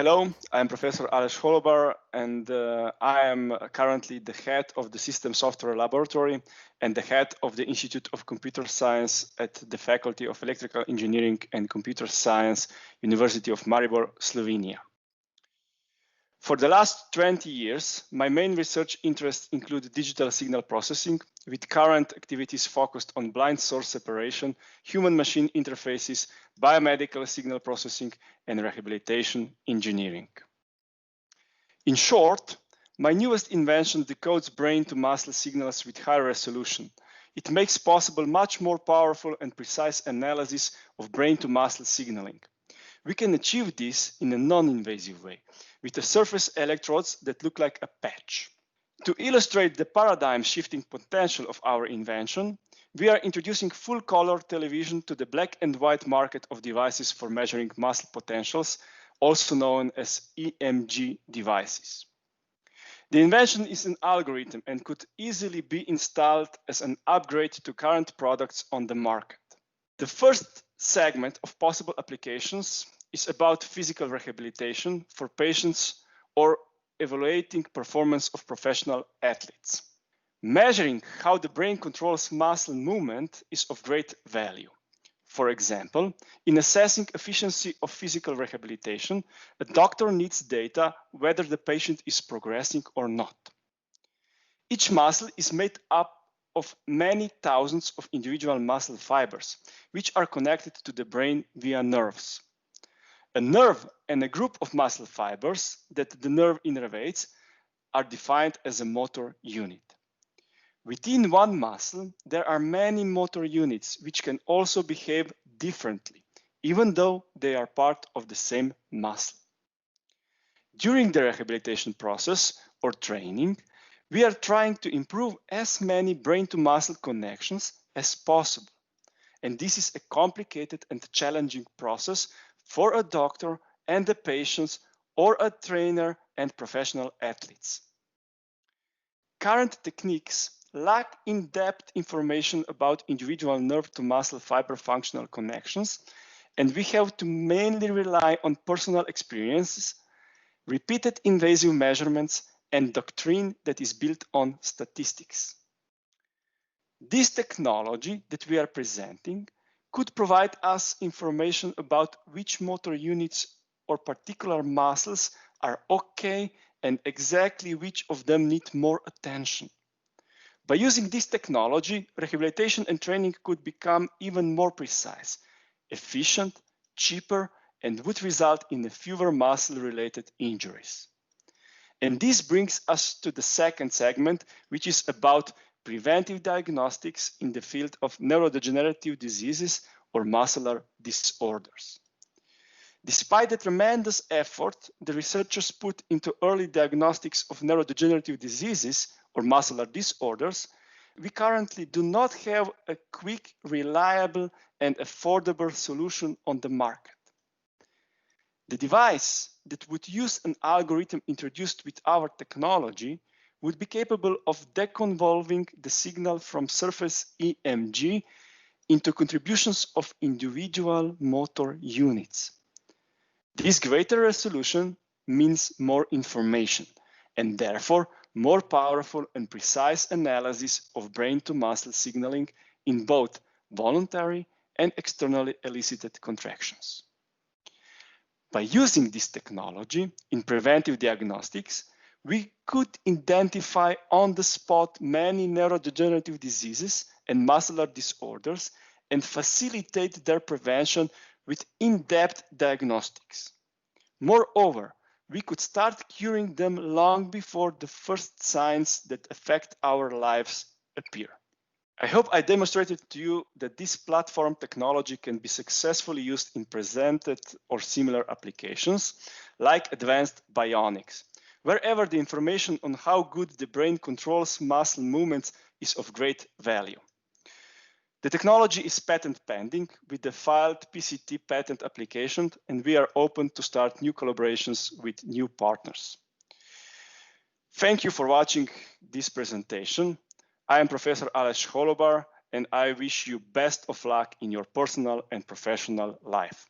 Hello, I'm Professor Aleš Holobar, and I am currently the head of the System Software Laboratory and the head of the Institute of Computer Science at the Faculty of Electrical Engineering and Computer Science, University of Maribor, Slovenia. For the last 20 years, my main research interests include digital signal processing, with current activities focused on blind source separation, human-machine interfaces, biomedical signal processing, and rehabilitation engineering. In short, my newest invention decodes brain-to-muscle signals with high resolution. It makes possible much more powerful and precise analysis of brain-to-muscle signaling. We can achieve this in a non-invasive way, with the surface electrodes that look like a patch. To illustrate the paradigm-shifting potential of our invention, we are introducing full-color television to the black and white market of devices for measuring muscle potentials, also known as EMG devices. The invention is an algorithm and could easily be installed as an upgrade to current products on the market. The first segment of possible applications is about physical rehabilitation for patients or evaluating performance of professional athletes. Measuring how the brain controls muscle movement is of great value. For example, in assessing efficiency of physical rehabilitation, a doctor needs data whether the patient is progressing or not. Each muscle is made up of many thousands of individual muscle fibers, which are connected to the brain via nerves. A nerve and a group of muscle fibers that the nerve innervates are defined as a motor unit. Within one muscle, there are many motor units which can also behave differently, even though they are part of the same muscle. During the rehabilitation process or training, we are trying to improve as many brain-to-muscle connections as possible. And this is a complicated and challenging process for a doctor and the patients or a trainer and professional athletes. Current techniques lack in-depth information about individual nerve-to-muscle fiber functional connections, and we have to mainly rely on personal experiences, repeated invasive measurements, and doctrine that is built on statistics. This technology that we are presenting could provide us information about which motor units or particular muscles are okay and exactly which of them need more attention. By using this technology, rehabilitation and training could become even more precise, efficient, cheaper, and would result in fewer muscle-related injuries. And this brings us to the second segment, which is about preventive diagnostics in the field of neurodegenerative diseases or muscular disorders. Despite the tremendous effort the researchers put into early diagnostics of neurodegenerative diseases or muscular disorders, we currently do not have a quick, reliable, and affordable solution on the market. The device that would use an algorithm introduced with our technology would be capable of deconvolving the signal from surface EMG into contributions of individual motor units. This greater resolution means more information and therefore more powerful and precise analysis of brain-to-muscle signaling in both voluntary and externally elicited contractions. By using this technology in preventive diagnostics, we could identify on the spot many neurodegenerative diseases and muscular disorders and facilitate their prevention with in-depth diagnostics. Moreover, we could start curing them long before the first signs that affect our lives appear. I hope I demonstrated to you that this platform technology can be successfully used in presented or similar applications, like advanced bionics, wherever the information on how good the brain controls muscle movements is of great value. The technology is patent pending with the filed PCT patent application, and we are open to start new collaborations with new partners. Thank you for watching this presentation. I am Professor Aleš Holobar, and I wish you best of luck in your personal and professional life.